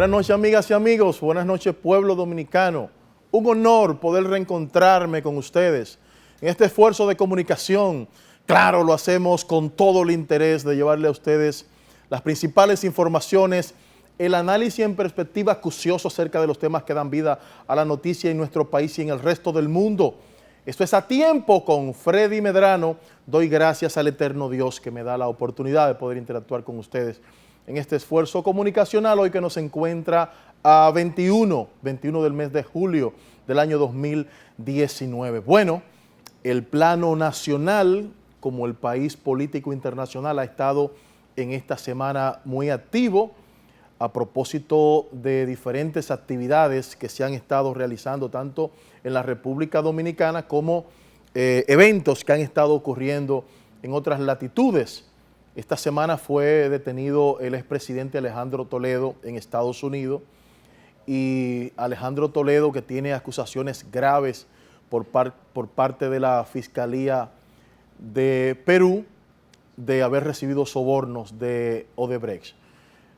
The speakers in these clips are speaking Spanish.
Buenas noches, amigas y amigos. Buenas noches, pueblo dominicano. Un honor poder reencontrarme con ustedes en este esfuerzo de comunicación. Claro, lo hacemos con todo el interés de llevarle a ustedes las principales informaciones, el análisis en perspectiva acucioso acerca de los temas que dan vida a la noticia en nuestro país y en el resto del mundo. Esto es A Tiempo con Freddy Medrano. Doy gracias al eterno Dios que me da la oportunidad de poder interactuar con ustedes en este esfuerzo comunicacional hoy que nos encuentra a 21 del mes de julio del año 2019. Bueno, el plano nacional, como el país político internacional, ha estado en esta semana muy activo a propósito de diferentes actividades que se han estado realizando tanto en la República Dominicana como eventos que han estado ocurriendo en otras latitudes. Esta semana fue detenido el expresidente Alejandro Toledo en Estados Unidos, y Alejandro Toledo, que tiene acusaciones graves por parte de la Fiscalía de Perú de haber recibido sobornos de Odebrecht.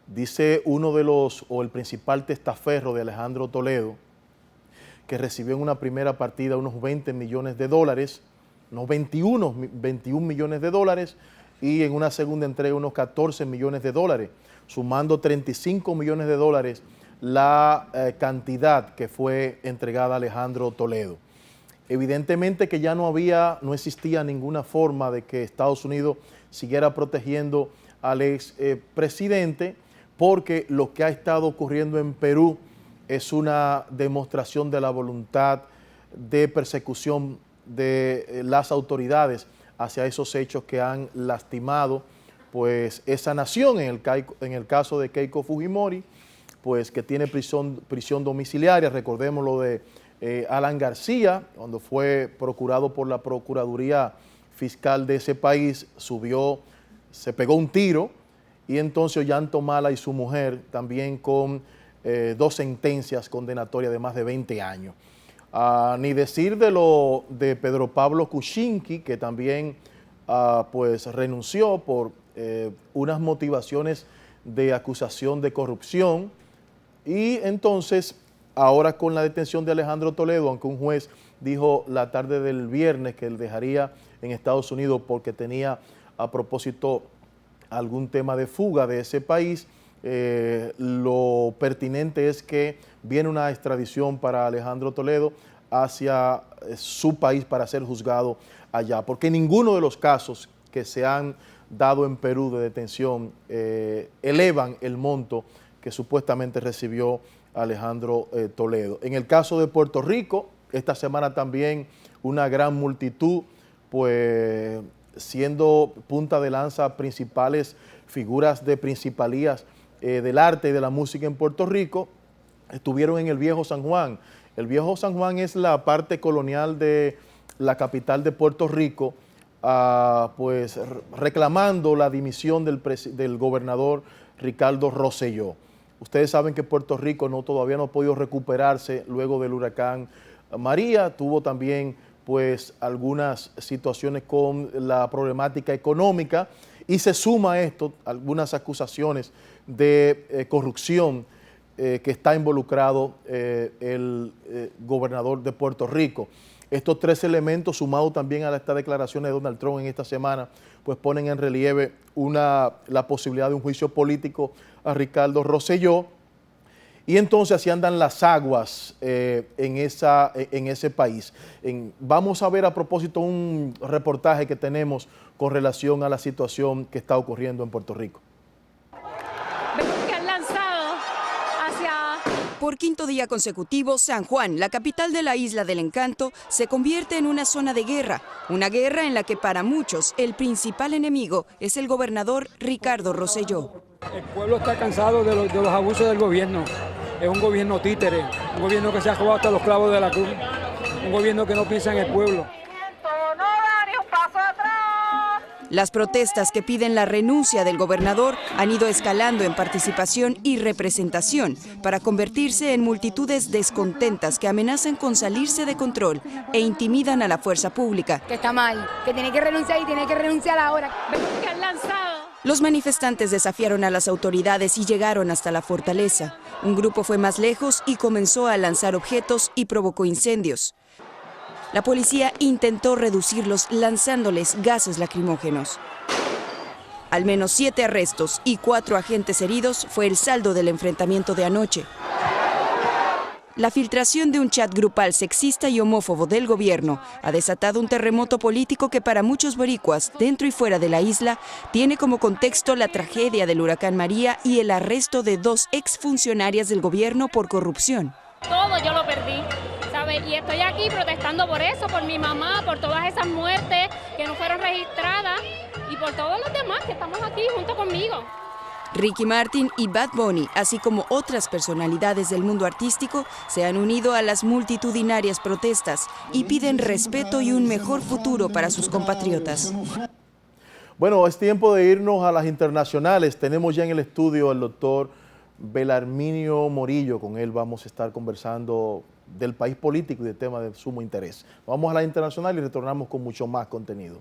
Dice uno de los, o el principal testaferro de Alejandro Toledo, que recibió en una primera partida unos 20 millones de dólares, unos 21 millones de dólares, y en una segunda entrega unos 14 millones de dólares, sumando 35 millones de dólares la cantidad que fue entregada a Alejandro Toledo. Evidentemente que ya no existía ninguna forma de que Estados Unidos siguiera protegiendo al expresidente, porque lo que ha estado ocurriendo en Perú es una demostración de la voluntad de persecución de las autoridades hacia esos hechos que han lastimado pues esa nación. En el caso de Keiko Fujimori, pues que tiene prisión domiciliaria. Recordemos lo de Alan García, cuando fue procurado por la Procuraduría Fiscal de ese país, se pegó un tiro, y entonces Ollantumala y su mujer también con 2 sentencias condenatorias de más de 20 años. Ni decir de Pedro Pablo Kuczynski, que también pues renunció por unas motivaciones de acusación de corrupción, y entonces ahora con la detención de Alejandro Toledo, aunque un juez dijo la tarde del viernes que él dejaría en Estados Unidos porque tenía a propósito algún tema de fuga de ese país, lo pertinente es que viene una extradición para Alejandro Toledo hacia su país para ser juzgado allá, porque ninguno de los casos que se han dado en Perú de detención elevan el monto que supuestamente recibió Alejandro Toledo. En el caso de Puerto Rico, esta semana también una gran multitud, pues siendo punta de lanza principales figuras de principalías del arte y de la música en Puerto Rico, estuvieron en el Viejo San Juan. El Viejo San Juan es la parte colonial de la capital de Puerto Rico, pues reclamando la dimisión del gobernador Ricardo Rosselló. Ustedes saben que Puerto Rico todavía no ha podido recuperarse luego del huracán María. Tuvo también pues algunas situaciones con la problemática económica, y se suma a esto algunas acusaciones de corrupción que está involucrado el gobernador de Puerto Rico. Estos 3 elementos, sumados también a estas declaraciones de Donald Trump en esta semana, pues ponen en relieve la posibilidad de un juicio político a Ricardo Rosselló, y entonces así andan las aguas en ese país. Vamos a ver a propósito un reportaje que tenemos con relación a la situación que está ocurriendo en Puerto Rico. Por 5º día consecutivo, San Juan, la capital de la Isla del Encanto, se convierte en una zona de guerra. Una guerra en la que para muchos el principal enemigo es el gobernador Ricardo Rosselló. El pueblo está cansado de los abusos del gobierno. Es un gobierno títere, un gobierno que se ha robado hasta los clavos de la cruz, un gobierno que no piensa en el pueblo. Las protestas que piden la renuncia del gobernador han ido escalando en participación y representación para convertirse en multitudes descontentas que amenazan con salirse de control e intimidan a la fuerza pública. Que está mal, que tiene que renunciar y tiene que renunciar ahora. Que han lanzado Los manifestantes desafiaron a las autoridades y llegaron hasta la fortaleza. Un grupo fue más lejos y comenzó a lanzar objetos y provocó incendios. La policía intentó reducirlos lanzándoles gases lacrimógenos. Al menos 7 arrestos y 4 agentes heridos fue el saldo del enfrentamiento de anoche. La filtración de un chat grupal sexista y homófobo del gobierno ha desatado un terremoto político que para muchos boricuas, dentro y fuera de la isla, tiene como contexto la tragedia del huracán María y el arresto de 2 exfuncionarias del gobierno por corrupción. Todo yo lo perdí, ¿sabes? Y estoy aquí protestando por eso, por mi mamá, por todas esas muertes que no fueron registradas y por todos los demás que estamos aquí junto conmigo. Ricky Martin y Bad Bunny, así como otras personalidades del mundo artístico, se han unido a las multitudinarias protestas y piden respeto y un mejor futuro para sus compatriotas. Bueno, es tiempo de irnos a las internacionales. Tenemos ya en el estudio al doctor Belarminio Morillo. Con él vamos a estar conversando del país político y de temas de sumo interés. Vamos a la internacional y retornamos con mucho más contenido.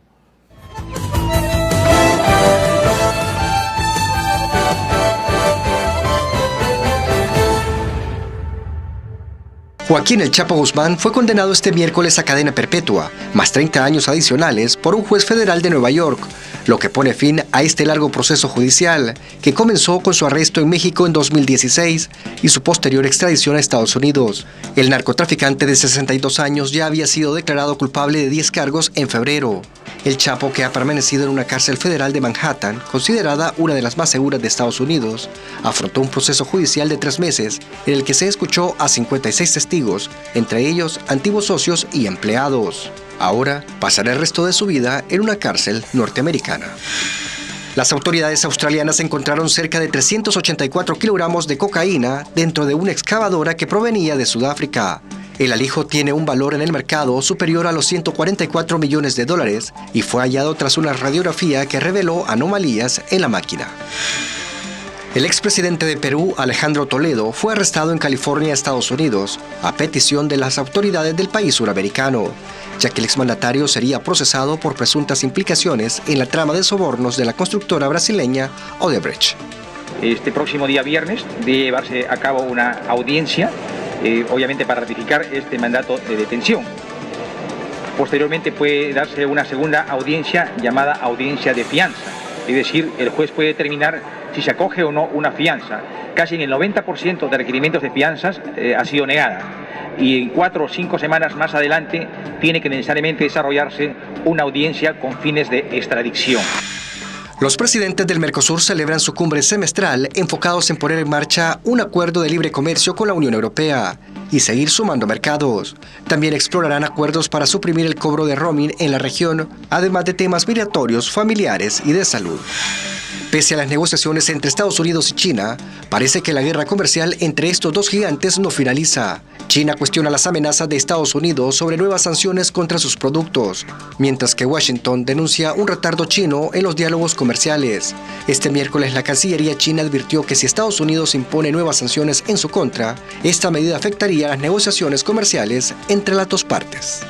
Joaquín El Chapo Guzmán fue condenado este miércoles a cadena perpetua, más 30 años adicionales por un juez federal de Nueva York, lo que pone fin a este largo proceso judicial que comenzó con su arresto en México en 2016 y su posterior extradición a Estados Unidos. El narcotraficante de 62 años ya había sido declarado culpable de 10 cargos en febrero. El Chapo, que ha permanecido en una cárcel federal de Manhattan, considerada una de las más seguras de Estados Unidos, afrontó un proceso judicial de 3 meses en el que se escuchó a 56 testigos, entre ellos antiguos socios y empleados. Ahora pasará el resto de su vida en una cárcel norteamericana. Las autoridades australianas encontraron cerca de 384 kilogramos de cocaína dentro de una excavadora que provenía de Sudáfrica. El alijo tiene un valor en el mercado superior a los 144 millones de dólares y fue hallado tras una radiografía que reveló anomalías en la máquina. El expresidente de Perú, Alejandro Toledo, fue arrestado en California, Estados Unidos, a petición de las autoridades del país suramericano, ya que el exmandatario sería procesado por presuntas implicaciones en la trama de sobornos de la constructora brasileña Odebrecht. Este próximo día viernes debe llevarse a cabo una audiencia, obviamente para ratificar este mandato de detención. Posteriormente puede darse una segunda audiencia llamada audiencia de fianza, es decir, el juez puede determinar si se acoge o no una fianza. Casi en el 90% de requerimientos de fianzas ha sido negada. Y en 4 o 5 semanas más adelante tiene que necesariamente desarrollarse una audiencia con fines de extradición. Los presidentes del Mercosur celebran su cumbre semestral enfocados en poner en marcha un acuerdo de libre comercio con la Unión Europea y seguir sumando mercados. También explorarán acuerdos para suprimir el cobro de roaming en la región, además de temas migratorios, familiares y de salud. Pese a las negociaciones entre Estados Unidos y China, parece que la guerra comercial entre estos dos gigantes no finaliza. China cuestiona las amenazas de Estados Unidos sobre nuevas sanciones contra sus productos, mientras que Washington denuncia un retardo chino en los diálogos comerciales. Este miércoles la Cancillería china advirtió que si Estados Unidos impone nuevas sanciones en su contra, esta medida afectaría las negociaciones comerciales entre las dos partes.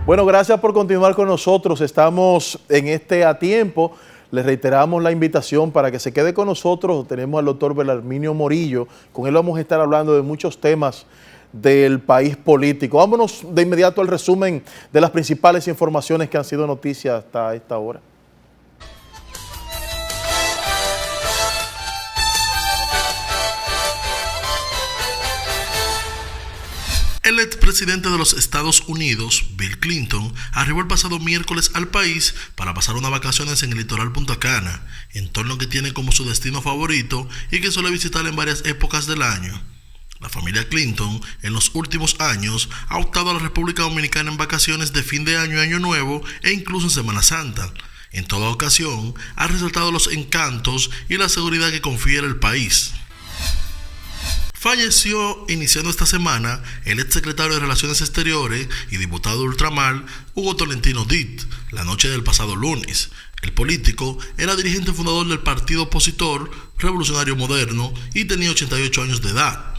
Bueno, gracias por continuar con nosotros. Estamos en este A Tiempo. Les reiteramos la invitación para que se quede con nosotros. Tenemos al doctor Belarminio Morillo. Con él vamos a estar hablando de muchos temas del país político. Vámonos de inmediato al resumen de las principales informaciones que han sido noticias hasta esta hora. El expresidente de los Estados Unidos, Bill Clinton, arribó el pasado miércoles al país para pasar unas vacaciones en el litoral Punta Cana, entorno que tiene como su destino favorito y que suele visitar en varias épocas del año. La familia Clinton, en los últimos años, ha optado a la República Dominicana en vacaciones de fin de año y año nuevo e incluso en Semana Santa. En toda ocasión, ha resaltado los encantos y la seguridad que confiere el país. Falleció iniciando esta semana el exsecretario de Relaciones Exteriores y diputado de Ultramar, Hugo Tolentino Dit, la noche del pasado lunes. El político era dirigente fundador del partido opositor Revolucionario Moderno y tenía 88 años de edad.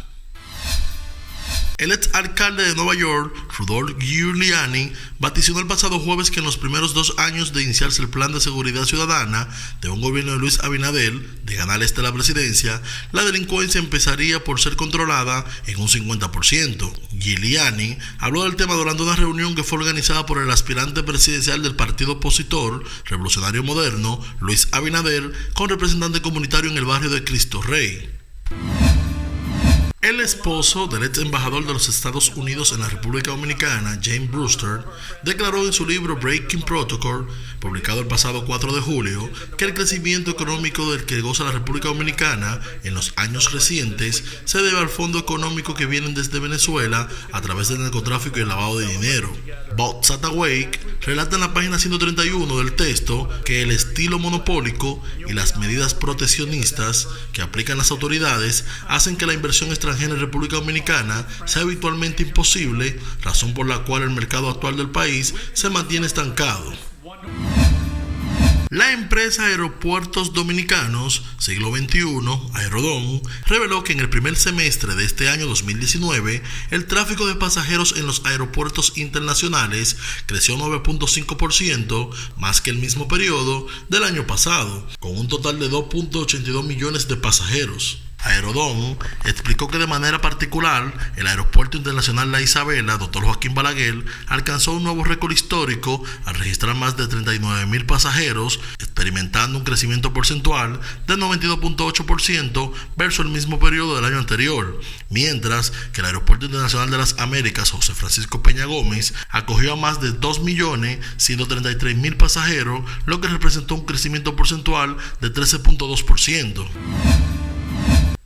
El ex alcalde de Nueva York, Rudolph Giuliani, vaticinó el pasado jueves que en los primeros 2 años de iniciarse el plan de seguridad ciudadana de un gobierno de Luis Abinader de ganar la presidencia, la delincuencia empezaría por ser controlada en un 50%. Giuliani habló del tema durante una reunión que fue organizada por el aspirante presidencial del partido opositor Revolucionario Moderno, Luis Abinader, con representante comunitario en el barrio de Cristo Rey. El esposo del ex embajador de los Estados Unidos en la República Dominicana, James Brewster, declaró en su libro Breaking Protocol, publicado el pasado 4 de julio, que el crecimiento económico del que goza la República Dominicana en los años recientes se debe al fondo económico que vienen desde Venezuela a través del narcotráfico y el lavado de dinero. Bob Satterwhite relata en la página 131 del texto que el estilo monopólico y las medidas proteccionistas que aplican las autoridades hacen que la inversión extranjera en República Dominicana sea habitualmente imposible, razón por la cual el mercado actual del país se mantiene estancado. La empresa Aeropuertos Dominicanos, siglo XXI, Aerodom, reveló que en el primer semestre de este año 2019, el tráfico de pasajeros en los aeropuertos internacionales creció 9.5%, más que el mismo periodo del año pasado, con un total de 2.82 millones de pasajeros. Aerodom explicó que de manera particular el Aeropuerto Internacional La Isabela, Dr. Joaquín Balaguer, alcanzó un nuevo récord histórico al registrar más de 39,000 pasajeros, experimentando un crecimiento porcentual del 92.8% versus el mismo periodo del año anterior, mientras que el Aeropuerto Internacional de las Américas, José Francisco Peña Gómez, acogió a más de 2.133.000 pasajeros, lo que representó un crecimiento porcentual de 13.2%.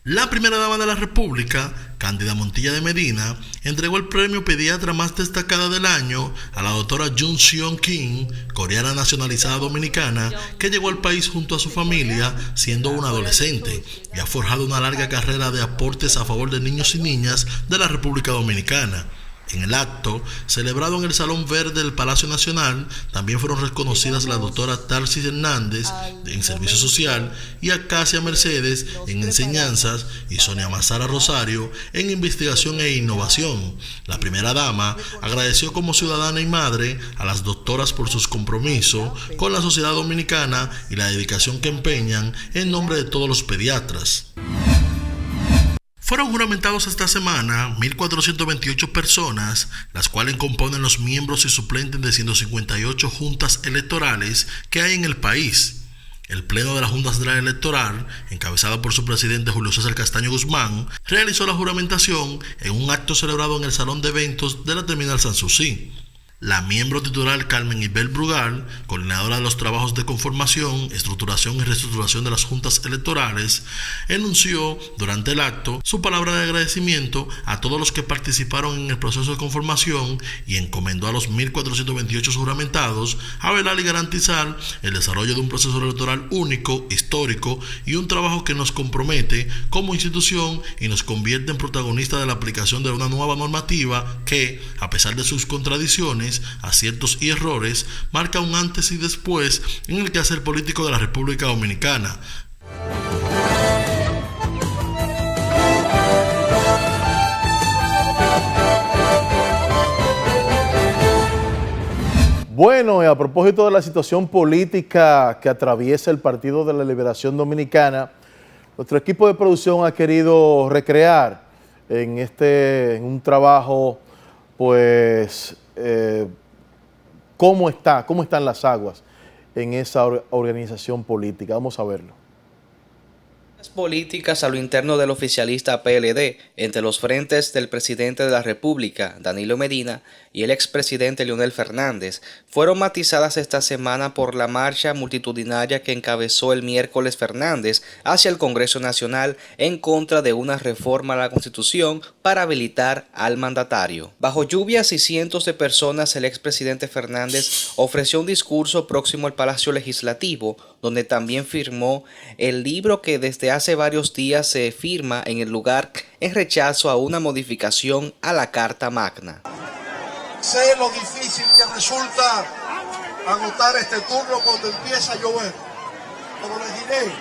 La primera dama de la República, Cándida Montilla de Medina, entregó el premio Pediatra más destacada del año a la doctora Jun Seon Kim, coreana nacionalizada dominicana, que llegó al país junto a su familia siendo una adolescente y ha forjado una larga carrera de aportes a favor de niños y niñas de la República Dominicana. En el acto, celebrado en el Salón Verde del Palacio Nacional, también fueron reconocidas la doctora Tarsis Hernández en Servicio Social y Acacia Mercedes en Enseñanzas y Sonia Mazara Rosario en Investigación e Innovación. La primera dama agradeció como ciudadana y madre a las doctoras por sus compromisos con la sociedad dominicana y la dedicación que empeñan en nombre de todos los pediatras. Fueron juramentados esta semana 1.428 personas, las cuales componen los miembros y suplentes de 158 juntas electorales que hay en el país. El Pleno de la Junta Central Electoral, encabezado por su presidente Julio César Castaño Guzmán, realizó la juramentación en un acto celebrado en el Salón de Eventos de la Terminal Sanssouci. La miembro titular Carmen Ibel Brugal, coordinadora de los trabajos de conformación, estructuración y reestructuración de las juntas electorales, enunció durante el acto su palabra de agradecimiento a todos los que participaron en el proceso de conformación y encomendó a los 1.428 juramentados a velar y garantizar el desarrollo de un proceso electoral único, histórico y un trabajo que nos compromete como institución y nos convierte en protagonistas de la aplicación de una nueva normativa que, a pesar de sus contradicciones, aciertos y errores, marca un antes y después en el quehacer político de la República Dominicana. Bueno, y a propósito de la situación política que atraviesa el Partido de la Liberación Dominicana, nuestro equipo de producción ha querido recrear en un trabajo, pues, cómo están las aguas en esa organización política. Vamos a verlo. Políticas a lo interno del oficialista PLD entre los frentes del presidente de la República, Danilo Medina, y el expresidente Leonel Fernández fueron matizadas esta semana por la marcha multitudinaria que encabezó el miércoles Fernández hacia el Congreso Nacional en contra de una reforma a la Constitución para habilitar al mandatario. Bajo lluvias y cientos de personas, el expresidente Fernández ofreció un discurso próximo al Palacio Legislativo, donde también firmó el libro que desde hace varios días se firma en el lugar en rechazo a una modificación a la Carta Magna. Sé lo difícil que resulta agotar este turno cuando empieza a llover, pero les diré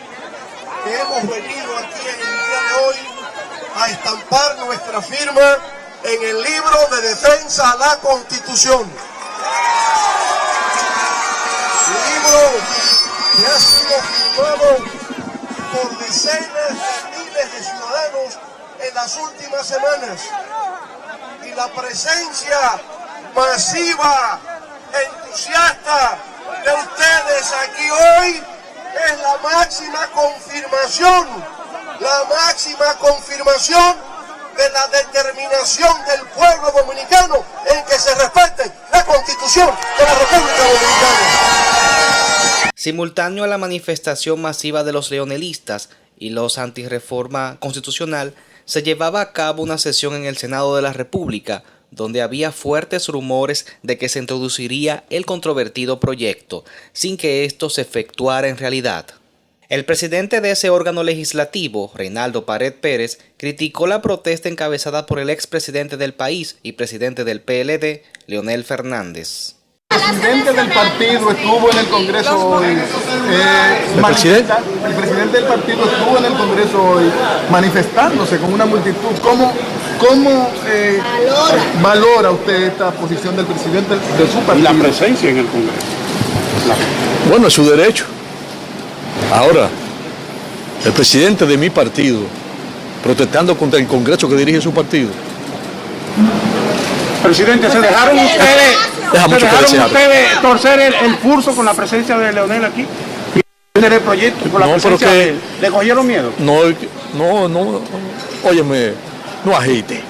que hemos venido aquí en el día de hoy a estampar nuestra firma en el libro de defensa a la Constitución. Libro que ha sido firmado por decenas de miles de ciudadanos en las últimas semanas. Y la presencia masiva, entusiasta de ustedes aquí hoy es la máxima confirmación de la determinación del pueblo dominicano en que se respete la Constitución de la República Dominicana. Simultáneo a la manifestación masiva de los leonelistas y los antirreforma constitucional, se llevaba a cabo una sesión en el Senado de la República, donde había fuertes rumores de que se introduciría el controvertido proyecto, sin que esto se efectuara en realidad. El presidente de ese órgano legislativo, Reinaldo Pared Pérez, criticó la protesta encabezada por el expresidente del país y presidente del PLD, Leonel Fernández. El presidente del partido estuvo en el Congreso hoy. ¿El presidente del partido estuvo en el Congreso hoy manifestándose con una multitud. ¿Cómo valora usted esta posición del presidente de su partido? La presencia en el Congreso. Bueno, es su derecho. Ahora, el presidente de mi partido protestando contra el Congreso que dirige su partido. Presidente, ¿se dejaron ustedes torcer el curso con la presencia de Leonel aquí? ¿Tiene el proyecto con la presencia de él? ¿Le cogieron miedo? No, óyeme, no agite.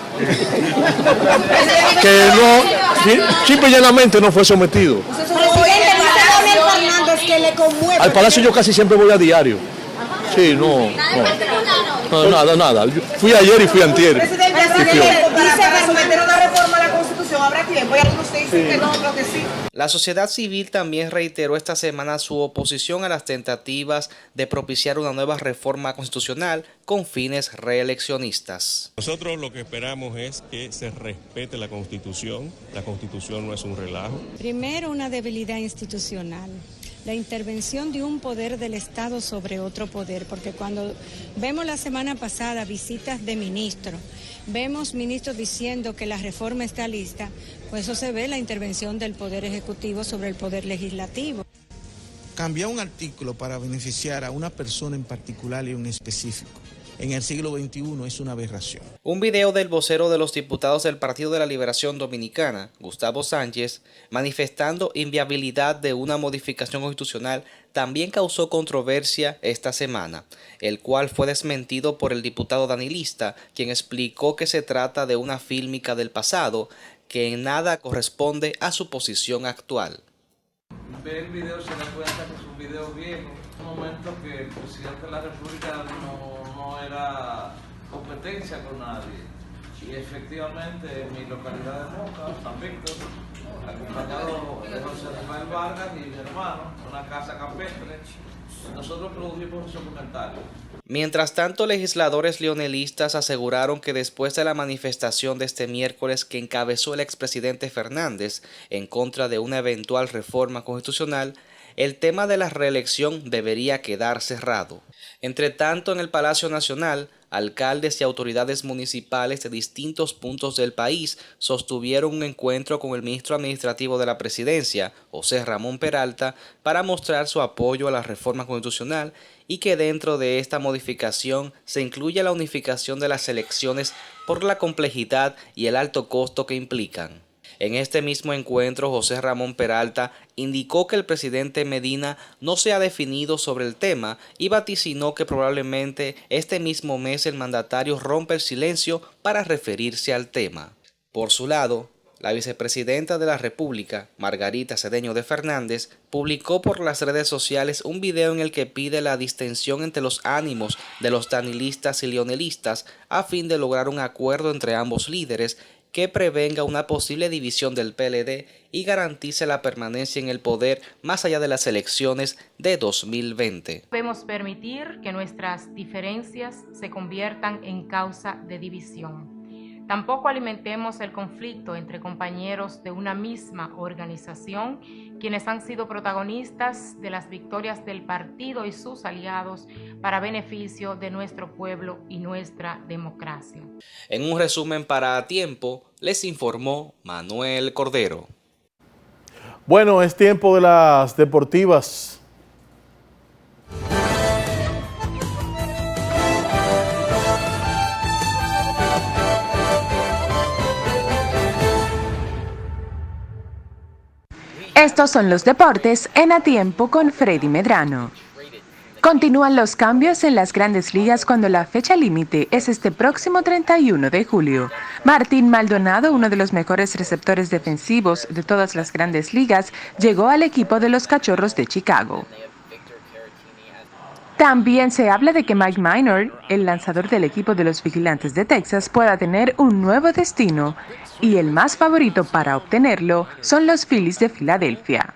Que no, simple y llanamente no fue sometido. Al Palacio yo casi siempre voy a diario. Sí, no, nada. Yo fui ayer y fui antier. Presidente, para someter una reforma a la Constitución habrá tiempo. Y algunos dicen que no, creo que sí. La sociedad civil también reiteró esta semana su oposición a las tentativas de propiciar una nueva reforma constitucional con fines reeleccionistas. Nosotros lo que esperamos es que se respete la Constitución. La Constitución no es un relajo. Primero, una debilidad institucional. La intervención de un poder del Estado sobre otro poder, porque cuando vemos la semana pasada visitas de ministros, vemos ministros diciendo que la reforma está lista, pues eso se ve la intervención del Poder Ejecutivo sobre el Poder Legislativo. Cambiar un artículo para beneficiar a una persona en particular y en específico en el siglo XXI es una aberración. Un video del vocero de los diputados del Partido de la Liberación Dominicana, Gustavo Sánchez, manifestando inviabilidad de una modificación constitucional, también causó controversia esta semana, el cual fue desmentido por el diputado danilista, quien explicó que se trata de una fílmica del pasado que en nada corresponde a su posición actual. Ver el video se da cuenta que es un video viejo, un momento que el presidente de la República no era competencia con nadie. Y efectivamente en mi localidad de Moca, San Víctor, acompañado de José Rafael Vargas y mi hermano, una casa campestre, nosotros produjimos esos comentarios. Mientras tanto, legisladores leonelistas aseguraron que después de la manifestación de este miércoles que encabezó el expresidente Fernández en contra de una eventual reforma constitucional, el tema de la reelección debería quedar cerrado. Entre tanto, en el Palacio Nacional, alcaldes y autoridades municipales de distintos puntos del país sostuvieron un encuentro con el ministro administrativo de la presidencia, José Ramón Peralta, para mostrar su apoyo a la reforma constitucional y que dentro de esta modificación se incluya la unificación de las elecciones por la complejidad y el alto costo que implican. En este mismo encuentro, José Ramón Peralta indicó que el presidente Medina no se ha definido sobre el tema y vaticinó que probablemente este mismo mes el mandatario rompa el silencio para referirse al tema. Por su lado, la vicepresidenta de la República, Margarita Cedeño de Fernández, publicó por las redes sociales un video en el que pide la distensión entre los ánimos de los danilistas y leonelistas a fin de lograr un acuerdo entre ambos líderes que prevenga una posible división del PLD y garantice la permanencia en el poder más allá de las elecciones de 2020. Debemos permitir que nuestras diferencias se conviertan en causa de división. Tampoco alimentemos el conflicto entre compañeros de una misma organización, quienes han sido protagonistas de las victorias del partido y sus aliados para beneficio de nuestro pueblo y nuestra democracia. En un resumen para A Tiempo, les informó Manuel Cordero. Bueno, es tiempo de las deportivas. Estos son los deportes en A Tiempo con Freddy Medrano. Continúan los cambios en las grandes ligas cuando la fecha límite es este próximo 31 de julio. Martín Maldonado, uno de los mejores receptores defensivos de todas las grandes ligas, llegó al equipo de los Cachorros de Chicago. También se habla de que Mike Minor, el lanzador del equipo de los Vigilantes de Texas, pueda tener un nuevo destino, y el más favorito para obtenerlo son los Phillies de Filadelfia.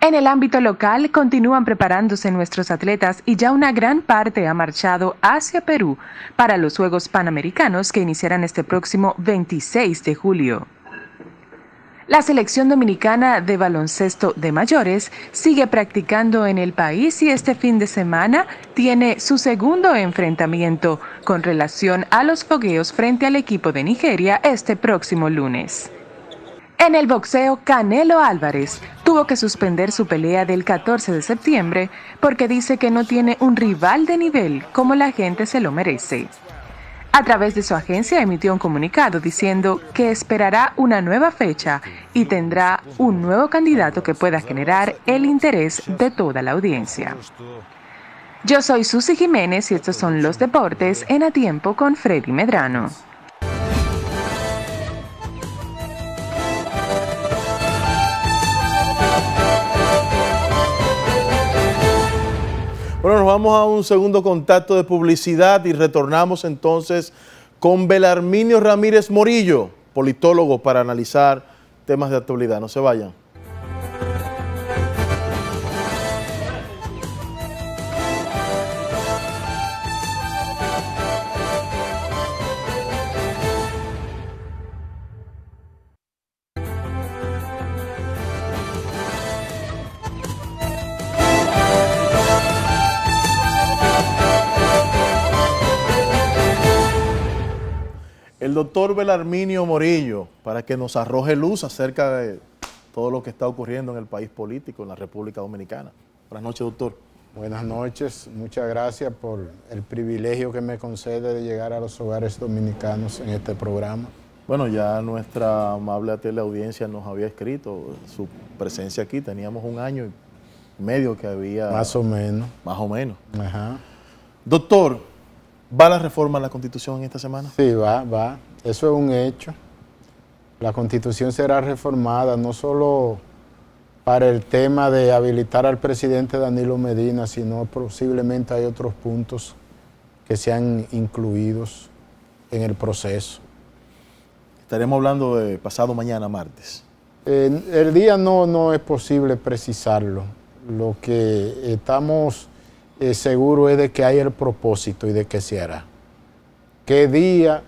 En el ámbito local continúan preparándose nuestros atletas y ya una gran parte ha marchado hacia Perú para los Juegos Panamericanos que iniciarán este próximo 26 de julio. La selección dominicana de baloncesto de mayores sigue practicando en el país y este fin de semana tiene su segundo enfrentamiento con relación a los fogueos frente al equipo de Nigeria este próximo lunes. En el boxeo, Canelo Álvarez tuvo que suspender su pelea del 14 de septiembre porque dice que no tiene un rival de nivel como la gente se lo merece. A través de su agencia emitió un comunicado diciendo que esperará una nueva fecha y tendrá un nuevo candidato que pueda generar el interés de toda la audiencia. Yo soy Susy Jiménez y estos son los deportes en A Tiempo con Freddy Medrano. Bueno, nos vamos a un segundo contacto de publicidad y retornamos entonces con Belarminio Ramírez Morillo, politólogo, para analizar temas de actualidad. No se vayan. El doctor Belarminio Morillo, para que nos arroje luz acerca de todo lo que está ocurriendo en el país político, en la República Dominicana. Buenas noches, doctor. Buenas noches, muchas gracias por el privilegio que me concede de llegar a los hogares dominicanos en este programa. Bueno, ya nuestra amable teleaudiencia nos había escrito su presencia aquí, teníamos 1 año y medio que había... Más o menos. Más o menos. Ajá. Doctor, ¿va la reforma a la Constitución en esta semana? Sí, va. Eso es un hecho. La Constitución será reformada no solo para el tema de habilitar al presidente Danilo Medina, sino posiblemente hay otros puntos que sean incluidos en el proceso. Estaremos hablando de pasado mañana, martes. El día no es posible precisarlo. Lo que estamos seguros es de que hay el propósito y de que se hará. ¿Qué día,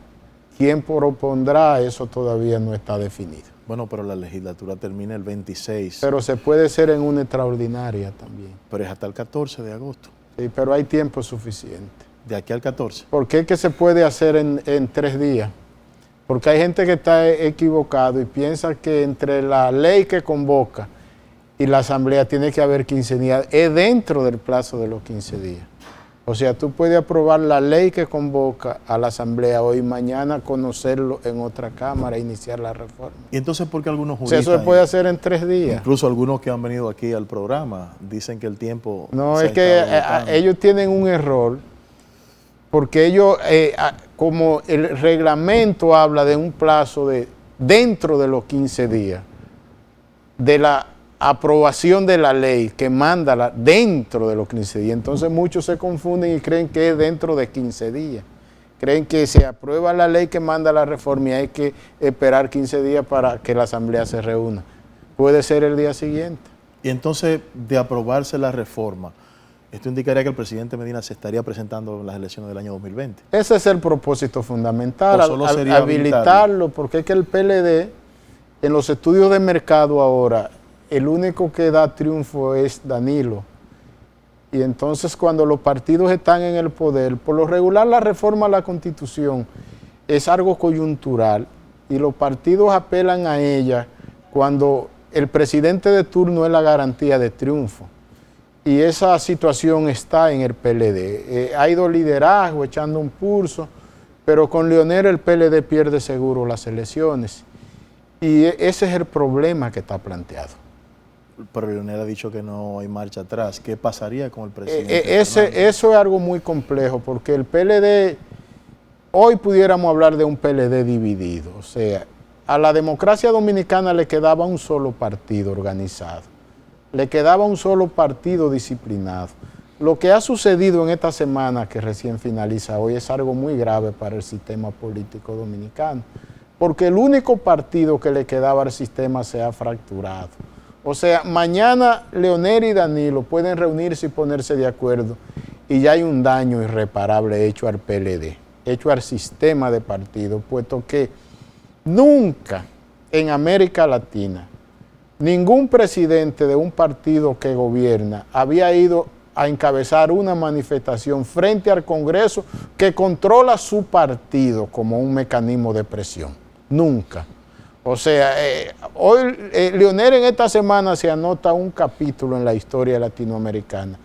quién propondrá? Eso todavía no está definido. Bueno, pero la legislatura termina el 26. Pero se puede hacer en una extraordinaria también. Pero es hasta el 14 de agosto. Sí, pero hay tiempo suficiente. ¿De aquí al 14? ¿Por qué que se puede hacer en 3 días? Porque hay gente que está equivocado y piensa que entre la ley que convoca y la asamblea tiene que haber 15 días. Es dentro del plazo de los 15 días. O sea, tú puedes aprobar la ley que convoca a la asamblea hoy y mañana conocerlo en otra cámara e iniciar la reforma. ¿Y entonces por qué algunos juristas? O sea, eso se puede hacer en 3 días. Incluso algunos que han venido aquí al programa dicen que el tiempo... No, es que ellos tienen un error porque ellos, como el reglamento habla de un plazo de dentro de los 15 días, de la aprobación de la ley que manda dentro de los 15 días. Entonces muchos se confunden y creen que es dentro de 15 días, Creen que se aprueba la ley que manda la reforma y hay que esperar 15 días para que la Asamblea se reúna. Puede ser el día siguiente. Y entonces, de aprobarse la reforma, esto indicaría que el presidente Medina se estaría presentando en las elecciones del año 2020. Ese es el propósito fundamental, ¿O solo sería habilitarlo, porque es que el PLD, en los estudios de mercado ahora, el único que da triunfo es Danilo. Y entonces cuando los partidos están en el poder, por lo regular la reforma a la Constitución es algo coyuntural y los partidos apelan a ella cuando el presidente de turno es la garantía de triunfo. Y esa situación está en el PLD. Ha ido liderazgo, echando un pulso, pero con Leonel el PLD pierde seguro las elecciones. Y ese es el problema que está planteado. Pero Leonel ha dicho que no hay marcha atrás. ¿Qué pasaría con el presidente? Eso es algo muy complejo, porque el PLD, hoy pudiéramos hablar de un PLD dividido. O sea, a la democracia dominicana le quedaba un solo partido organizado. Le quedaba un solo partido disciplinado. Lo que ha sucedido en esta semana que recién finaliza hoy es algo muy grave para el sistema político dominicano, porque el único partido que le quedaba al sistema se ha fracturado. O sea, mañana Leonel y Danilo pueden reunirse y ponerse de acuerdo y ya hay un daño irreparable hecho al PLD, hecho al sistema de partidos, puesto que nunca en América Latina ningún presidente de un partido que gobierna había ido a encabezar una manifestación frente al Congreso que controla su partido como un mecanismo de presión. Nunca. O sea, hoy Leonel en esta semana se anota un capítulo en la historia latinoamericana,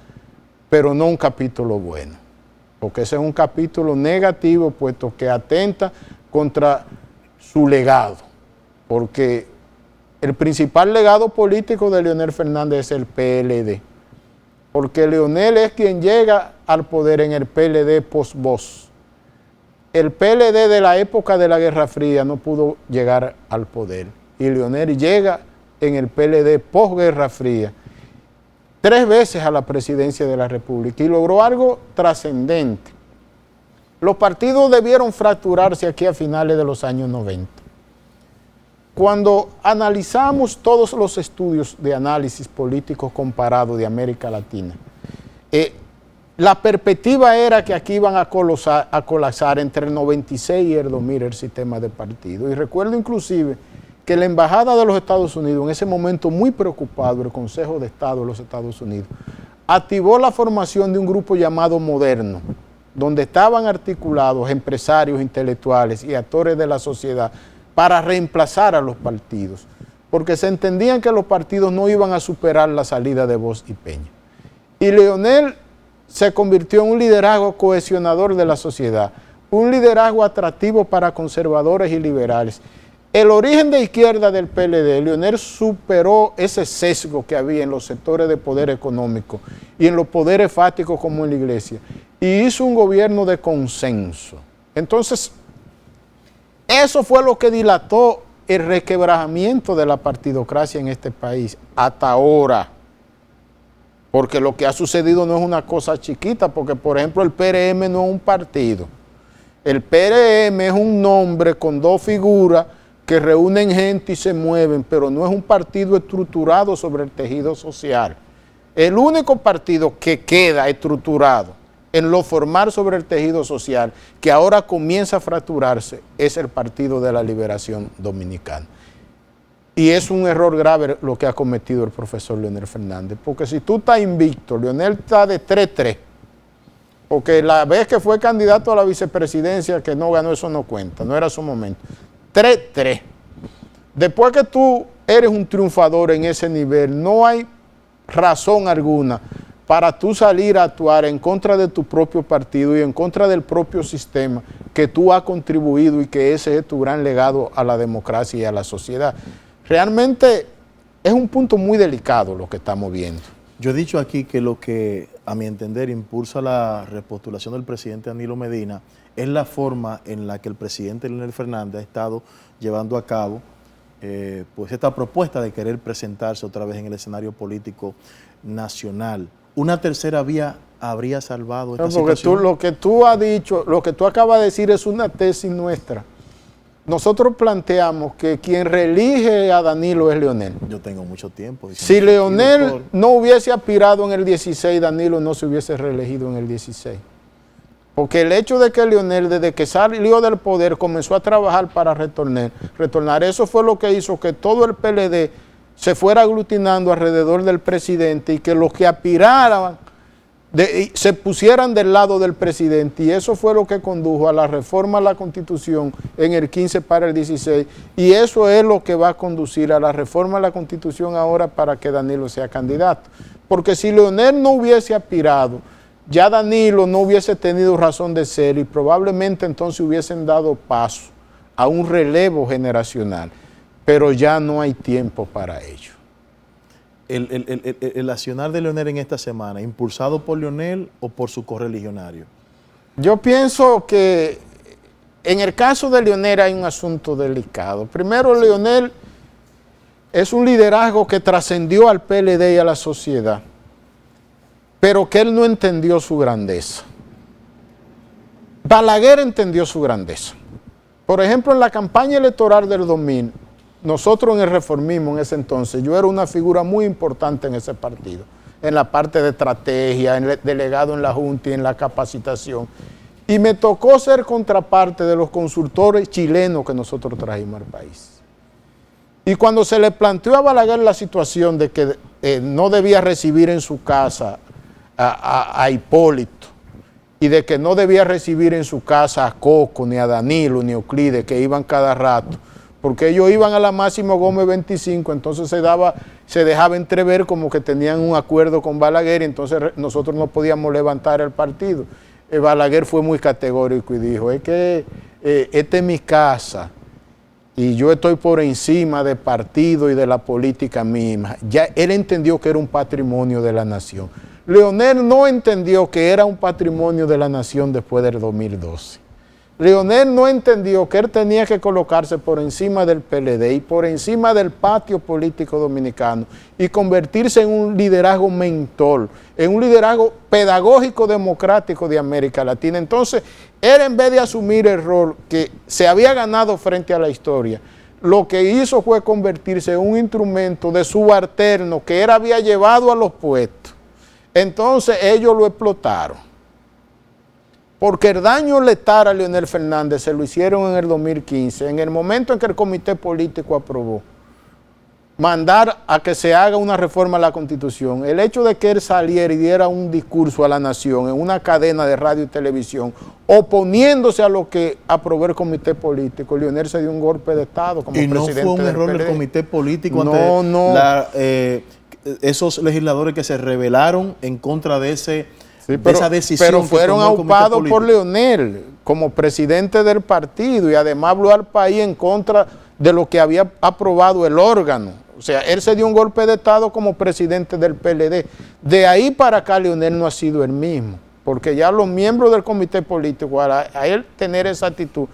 pero no un capítulo bueno, porque ese es un capítulo negativo, puesto que atenta contra su legado, porque el principal legado político de Leonel Fernández es el PLD, porque Leonel es quien llega al poder en el PLD post-Bosch. El PLD de la época de la Guerra Fría no pudo llegar al poder y Leonel llega en el PLD post-Guerra Fría 3 veces a la presidencia de la República y logró algo trascendente. Los partidos debieron fracturarse aquí a finales de los años 90. Cuando analizamos todos los estudios de análisis político comparado de América Latina, la perspectiva era que aquí iban a colapsar entre el 96 y el 2000 el sistema de partido. Y recuerdo inclusive que la Embajada de los Estados Unidos, en ese momento muy preocupado, el Consejo de Estado de los Estados Unidos, activó la formación de un grupo llamado Moderno, donde estaban articulados empresarios, intelectuales y actores de la sociedad para reemplazar a los partidos, porque se entendían que los partidos no iban a superar la salida de Bosch y Peña. Y Leonel se convirtió en un liderazgo cohesionador de la sociedad, un liderazgo atractivo para conservadores y liberales. El origen de izquierda del PLD, Leonel superó ese sesgo que había en los sectores de poder económico y en los poderes fácticos como en la iglesia, y hizo un gobierno de consenso. Entonces, eso fue lo que dilató el requebrajamiento de la partidocracia en este país hasta ahora. Porque lo que ha sucedido no es una cosa chiquita, porque por ejemplo el PRM no es un partido. El PRM es un nombre con 2 figuras que reúnen gente y se mueven, pero no es un partido estructurado sobre el tejido social. El único partido que queda estructurado en lo formal sobre el tejido social, que ahora comienza a fracturarse, es el Partido de la Liberación Dominicana. Y es un error grave lo que ha cometido el profesor Leonel Fernández, porque si tú estás invicto, Leonel está de 3-3, porque la vez que fue candidato a la vicepresidencia que no ganó, eso no cuenta, no era su momento. 3-3. Después que tú eres un triunfador en ese nivel, no hay razón alguna para tú salir a actuar en contra de tu propio partido y en contra del propio sistema que tú has contribuido y que ese es tu gran legado a la democracia y a la sociedad. Realmente es un punto muy delicado lo que estamos viendo. Yo he dicho aquí que lo que, a mi entender, impulsa la repostulación del presidente Danilo Medina es la forma en la que el presidente Leonel Fernández ha estado llevando a cabo pues esta propuesta de querer presentarse otra vez en el escenario político nacional. Una tercera vía habría salvado esta porque situación? lo que tú has dicho, lo que tú acabas de decir es una tesis nuestra. Nosotros planteamos que quien reelige a Danilo es Leonel. Yo tengo mucho tiempo. Si Leonel no hubiese aspirado en el 16, Danilo no se hubiese reelegido en el 16. Porque el hecho de que Leonel, desde que salió del poder, comenzó a trabajar para retornar, eso fue lo que hizo que todo el PLD se fuera aglutinando alrededor del presidente y que los que aspiraban se pusieran del lado del presidente, y eso fue lo que condujo a la reforma a la Constitución en el 15 para el 16, y eso es lo que va a conducir a la reforma a la Constitución ahora para que Danilo sea candidato. Porque si Leonel no hubiese aspirado, ya Danilo no hubiese tenido razón de ser y probablemente entonces hubiesen dado paso a un relevo generacional, pero ya no hay tiempo para ello. El accionar de Leonel en esta semana, ¿impulsado por Leonel o por su correligionario? Yo pienso que en el caso de Leonel hay un asunto delicado. Primero, Leonel es un liderazgo que trascendió al PLD y a la sociedad, pero que él no entendió su grandeza. Balaguer entendió su grandeza. Por ejemplo, en la campaña electoral del 2000, nosotros en el reformismo en ese entonces, yo era una figura muy importante en ese partido, en la parte de estrategia, en el delegado en la Junta y en la capacitación. Y me tocó ser contraparte de los consultores chilenos que nosotros trajimos al país. Y cuando se le planteó a Balaguer la situación de que no debía recibir en su casa a Hipólito, y de que no debía recibir en su casa a Coco, ni a Danilo, ni a Euclides, que iban cada rato, porque ellos iban a la Máximo Gómez 25, entonces se dejaba entrever como que tenían un acuerdo con Balaguer, y entonces nosotros no podíamos levantar el partido. Balaguer fue muy categórico y dijo, es que esta es mi casa, y yo estoy por encima del partido y de la política misma. Ya él entendió que era un patrimonio de la nación. Leonel no entendió que era un patrimonio de la nación después del 2012. Leonel no entendió que él tenía que colocarse por encima del PLD y por encima del patio político dominicano y convertirse en un liderazgo mentor, en un liderazgo pedagógico democrático de América Latina. Entonces, él, en vez de asumir el rol que se había ganado frente a la historia, lo que hizo fue convertirse en un instrumento de subalterno que él había llevado a los puestos. Entonces ellos lo explotaron. Porque el daño letal a Leonel Fernández se lo hicieron en el 2015, en el momento en que el comité político aprobó mandar a que se haga una reforma a la Constitución. El hecho de que él saliera y diera un discurso a la nación en una cadena de radio y televisión, oponiéndose a lo que aprobó el comité político, Leonel se dio un golpe de Estado como presidente del PLD. ¿Y no fue un error del comité político ante esos legisladores que se rebelaron en contra de esa decisión? Pero fueron aupados por Leonel como presidente del partido, y además habló al país en contra de lo que había aprobado el órgano. O sea, él se dio un golpe de Estado como presidente del PLD. De ahí para acá Leonel no ha sido el mismo, porque ya los miembros del comité político, a él tener esa actitud,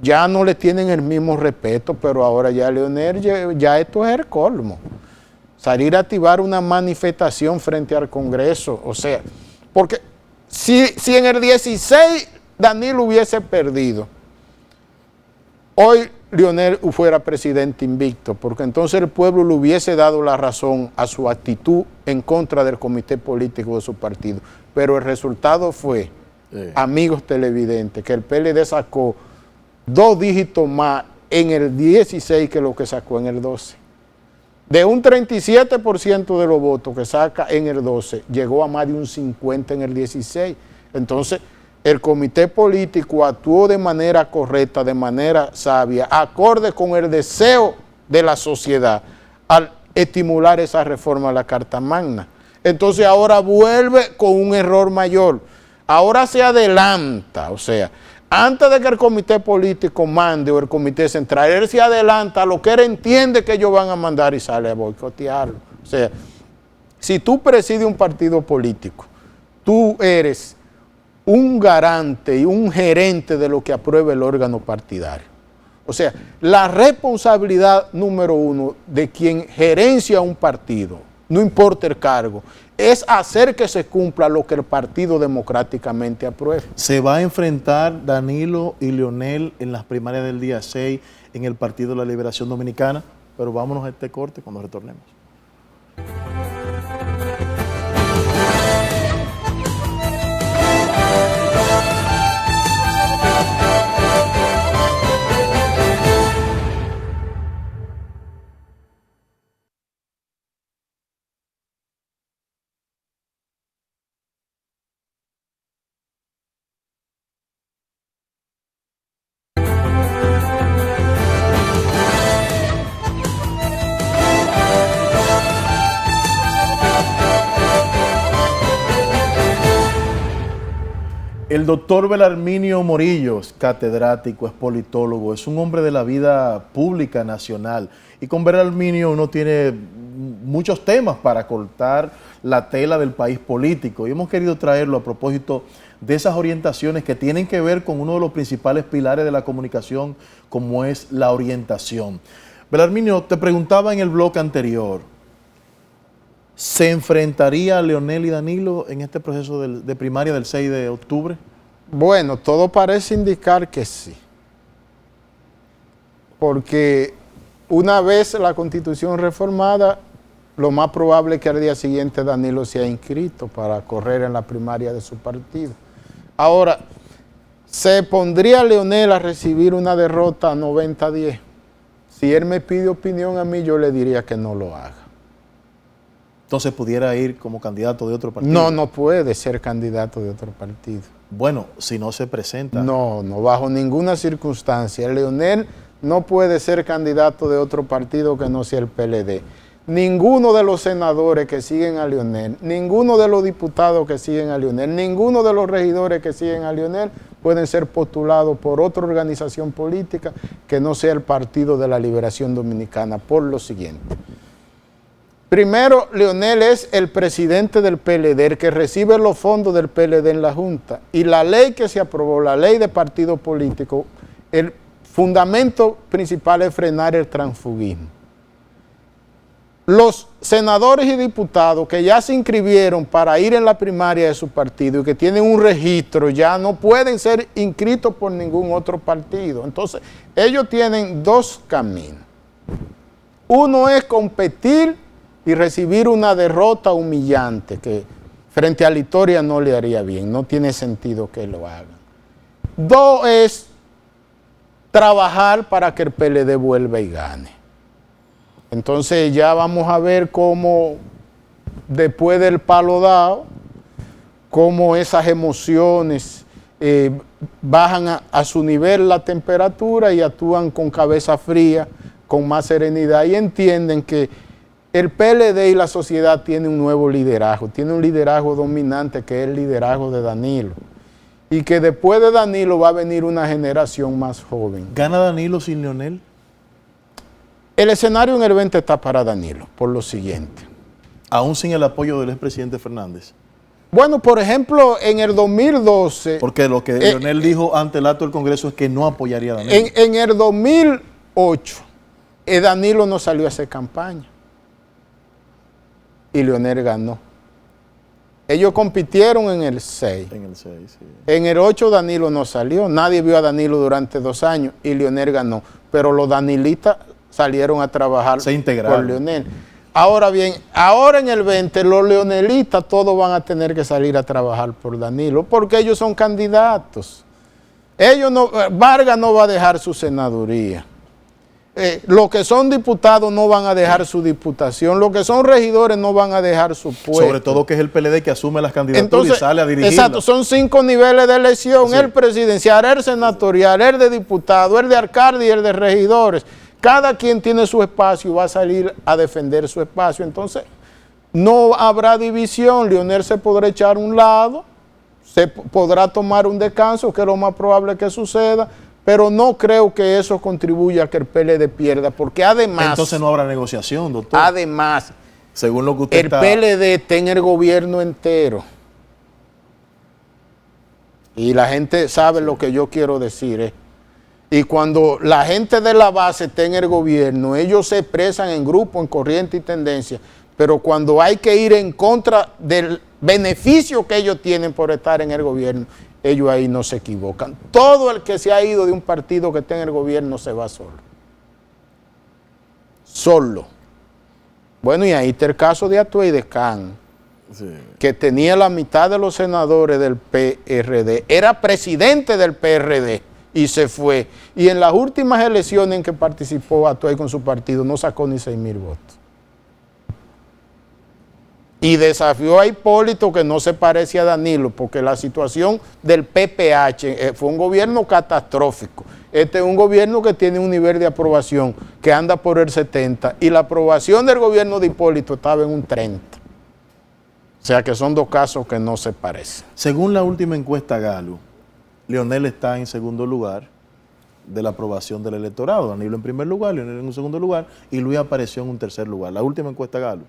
ya no le tienen el mismo respeto, pero ahora ya Leonel, ya esto es el colmo. Salir a activar una manifestación frente al Congreso, o sea, porque si en el 16 Danilo hubiese perdido, hoy Leonel fuera presidente invicto, porque entonces el pueblo le hubiese dado la razón a su actitud en contra del comité político de su partido. Pero el resultado fue, amigos televidentes, que el PLD sacó 2 dígitos más en el 16 que lo que sacó en el 12. De un 37% de los votos que saca en el 12, llegó a más de un 50% en el 16. Entonces, el comité político actuó de manera correcta, de manera sabia, acorde con el deseo de la sociedad al estimular esa reforma a la Carta Magna. Entonces ahora vuelve con un error mayor. Ahora se adelanta, o sea, antes de que el comité político mande o el comité central, él se adelanta a lo que él entiende que ellos van a mandar y sale a boicotearlo. O sea, si tú presides un partido político, tú eres un garante y un gerente de lo que apruebe el órgano partidario. O sea, la responsabilidad número 1 de quien gerencia un partido no importa el cargo, es hacer que se cumpla lo que el partido democráticamente aprueba. ¿Se va a enfrentar Danilo y Leonel en las primarias del día 6 en el Partido de la Liberación Dominicana? Pero vámonos a este corte cuando retornemos. El doctor Belarminio Morillos, catedrático, es politólogo, es un hombre de la vida pública nacional. Y con Belarminio uno tiene muchos temas para cortar la tela del país político. Y hemos querido traerlo a propósito de esas orientaciones que tienen que ver con uno de los principales pilares de la comunicación, como es la orientación. Belarminio, te preguntaba en el bloque anterior, ¿se enfrentaría Leonel y Danilo en este proceso de primaria del 6 de octubre? Bueno, todo parece indicar que sí. Porque una vez la Constitución reformada, lo más probable es que al día siguiente Danilo sea inscrito para correr en la primaria de su partido. Ahora, ¿se pondría Leonel a recibir una derrota 90-10? Si él me pide opinión a mí, yo le diría que no lo haga. Entonces, ¿pudiera ir como candidato de otro partido? No, no puede ser candidato de otro partido. Bueno, si no se presenta. No, bajo ninguna circunstancia. Leonel no puede ser candidato de otro partido que no sea el PLD. Ninguno de los senadores que siguen a Leonel, ninguno de los diputados que siguen a Leonel, ninguno de los regidores que siguen a Leonel pueden ser postulados por otra organización política que no sea el Partido de la Liberación Dominicana, por lo siguiente. Primero, Leonel es el presidente del PLD, el que recibe los fondos del PLD en la Junta. Y la ley que se aprobó, la ley de partido político, el fundamento principal es frenar el transfugismo. Los senadores y diputados que ya se inscribieron para ir en la primaria de su partido y que tienen un registro, ya no pueden ser inscritos por ningún otro partido. Entonces, ellos tienen dos caminos. Uno es competir y recibir una derrota humillante que frente a la historia no le haría bien, no tiene sentido que lo hagan. Dos es trabajar para que el PLD vuelva y gane. Entonces ya vamos a ver cómo después del palo dado, cómo esas emociones bajan a su nivel la temperatura y actúan con cabeza fría, con más serenidad y entienden que el PLD y la sociedad tienen un nuevo liderazgo, tiene un liderazgo dominante que es el liderazgo de Danilo. Y que después de Danilo va a venir una generación más joven. ¿Gana Danilo sin Leonel? El escenario en el 20 está para Danilo, por lo siguiente. ¿Aún sin el apoyo del expresidente Fernández? Bueno, por ejemplo, en el 2012... Porque lo que Leonel dijo ante el acto del Congreso es que no apoyaría a Danilo. En el 2008, Danilo no salió a hacer campaña. Y Leonel ganó. Ellos compitieron en el 6. En el 6, sí. En el 8 Danilo no salió. Nadie vio a Danilo durante 2 años y Leonel ganó. Pero los danilistas salieron a trabajar se integraron por Leonel. Ahora bien, ahora en el 20 los leonelistas todos van a tener que salir a trabajar por Danilo porque ellos son candidatos. Vargas no va a dejar su senaduría. Los que son diputados no van a dejar su diputación, los que son regidores no van a dejar su puesto. Sobre todo que es el PLD que asume las candidaturas y sale a dirigirlas. Exacto, son 5 niveles de elección, sí. El presidencial, el senatorial, el de diputado, el de alcalde y el de regidores. Cada quien tiene su espacio y va a salir a defender su espacio. Entonces, no habrá división, Leonel se podrá echar a un lado, se podrá tomar un descanso, que es lo más probable que suceda, pero no creo que eso contribuya a que el PLD pierda, porque además... Entonces no habrá negociación, doctor. Además, según lo que usted el PLD está en el gobierno entero. Y la gente sabe lo que yo quiero decir. Y cuando la gente de la base está en el gobierno, ellos se expresan en grupo, en corriente y tendencia, pero cuando hay que ir en contra del beneficio que ellos tienen por estar en el gobierno, ellos ahí no se equivocan. Todo el que se ha ido de un partido que está en el gobierno se va solo. Solo. Bueno, y ahí está el caso de Atuey de Can, que tenía la mitad de los senadores del PRD, era presidente del PRD y se fue. Y en las últimas elecciones en que participó Atuey con su partido no sacó ni 6,000 votos. Y desafió a Hipólito, que no se parece a Danilo, porque la situación del PPH fue un gobierno catastrófico. Este es un gobierno que tiene un nivel de aprobación que anda por el 70, y la aprobación del gobierno de Hipólito estaba en un 30. O sea que son dos casos que no se parecen. Según la última encuesta Gallup, Leonel está en segundo lugar de la aprobación del electorado. Danilo en primer lugar, Leonel en un segundo lugar y Luis apareció en un tercer lugar. La última encuesta Gallup.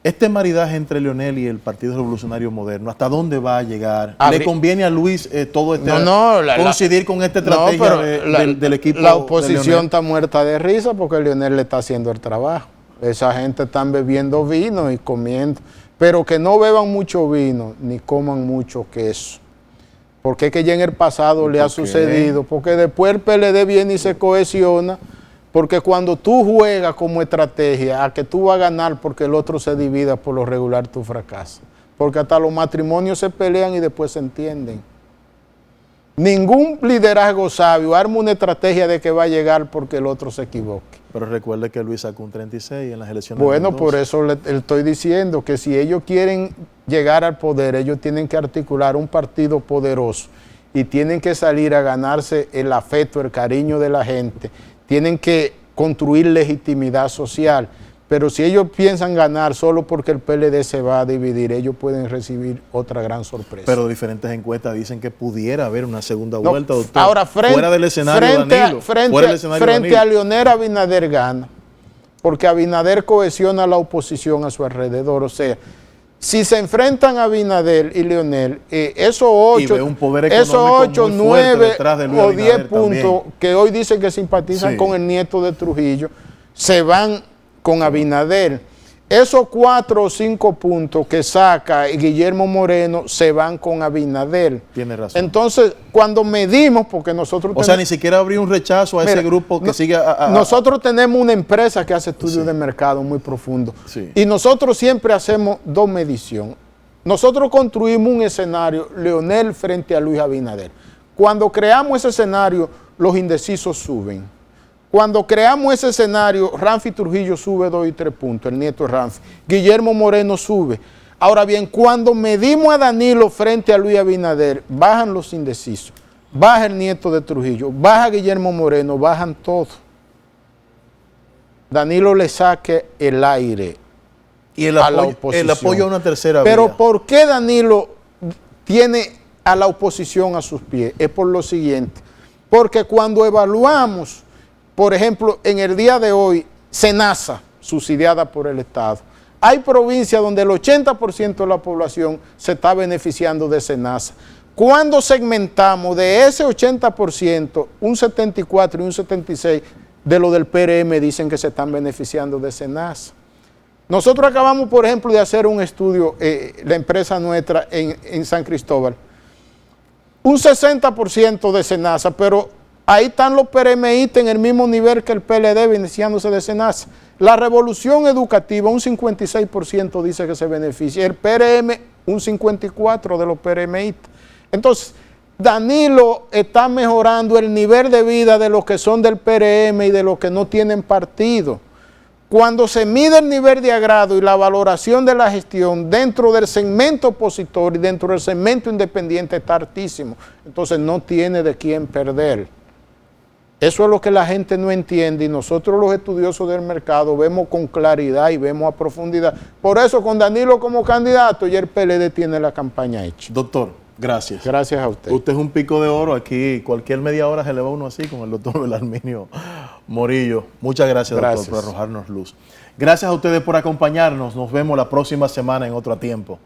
Este maridaje entre Leonel y el Partido Revolucionario Moderno, ¿hasta dónde va a llegar? ¿Le conviene a Luis todo este coincidir con esta estrategia del equipo? La oposición está muerta de risa porque Leonel le está haciendo el trabajo. Esa gente está bebiendo vino y comiendo, pero que no beban mucho vino ni coman mucho queso. Porque es que ya en el pasado le ha sucedido, porque después el PLD viene y se cohesiona. Porque cuando tú juegas como estrategia a que tú vas a ganar porque el otro se divida, por lo regular tú fracasas. Porque hasta los matrimonios se pelean y después se entienden. Ningún liderazgo sabio arma una estrategia de que va a llegar porque el otro se equivoque. Pero recuerde que Luis sacó un 36 en las elecciones. Bueno, por eso le estoy diciendo que si ellos quieren llegar al poder, ellos tienen que articular un partido poderoso y tienen que salir a ganarse el afecto, el cariño de la gente. Tienen que construir legitimidad social, pero si ellos piensan ganar solo porque el PLD se va a dividir, ellos pueden recibir otra gran sorpresa. Pero diferentes encuestas dicen que pudiera haber una segunda vuelta, doctor. Ahora, fuera del escenario Danilo. Frente a Leonel, Abinader gana, porque Abinader cohesiona a la oposición a su alrededor. O sea, si se enfrentan a Abinader y Leonel, esos 8, 9 o 10 puntos que hoy dicen que simpatizan con el nieto de Trujillo, se van con Abinader. Esos 4 o 5 puntos que saca Guillermo Moreno se van con Abinader. Tiene razón. Entonces, cuando medimos, porque nosotros... O sea, ni siquiera habría un rechazo a ese grupo que sigue... Nosotros tenemos una empresa que hace estudios de mercado muy profundo. Y nosotros siempre hacemos dos mediciones. Nosotros construimos un escenario, Leonel frente a Luis Abinader. Cuando creamos ese escenario, los indecisos suben. Cuando creamos ese escenario, Ramfi Trujillo sube 2 y 3 puntos, el nieto de Ramfi. Guillermo Moreno sube. Ahora bien, cuando medimos a Danilo frente a Luis Abinader, bajan los indecisos, baja el nieto de Trujillo, baja Guillermo Moreno, bajan todos. Danilo le saque el aire a la oposición. El apoyo a una tercera vía. Pero ¿por qué Danilo tiene a la oposición a sus pies? Es por lo siguiente, porque cuando evaluamos, por ejemplo, en el día de hoy, SENASA, subsidiada por el Estado. Hay provincias donde el 80% de la población se está beneficiando de SENASA. Cuando segmentamos de ese 80%, un 74 y un 76 de lo del PRM dicen que se están beneficiando de SENASA. Nosotros acabamos, por ejemplo, de hacer un estudio, la empresa nuestra en San Cristóbal. Un 60% de SENASA, pero ahí están los PRMistas en el mismo nivel que el PLD beneficiándose de SENASA. La revolución educativa, un 56% dice que se beneficia. El PRM, un 54% de los PRMistas. Entonces, Danilo está mejorando el nivel de vida de los que son del PRM y de los que no tienen partido. Cuando se mide el nivel de agrado y la valoración de la gestión dentro del segmento opositor y dentro del segmento independiente está altísimo. Entonces, no tiene de quién perder. Eso es lo que la gente no entiende y nosotros los estudiosos del mercado vemos con claridad y vemos a profundidad. Por eso con Danilo como candidato ya el PLD tiene la campaña hecha. Doctor, gracias. Gracias a usted. Usted es un pico de oro aquí. Cualquier media hora se le va uno así con el doctor Belarminio Morillo. Muchas gracias, doctor, por arrojarnos luz. Gracias a ustedes por acompañarnos. Nos vemos la próxima semana en otro tiempo.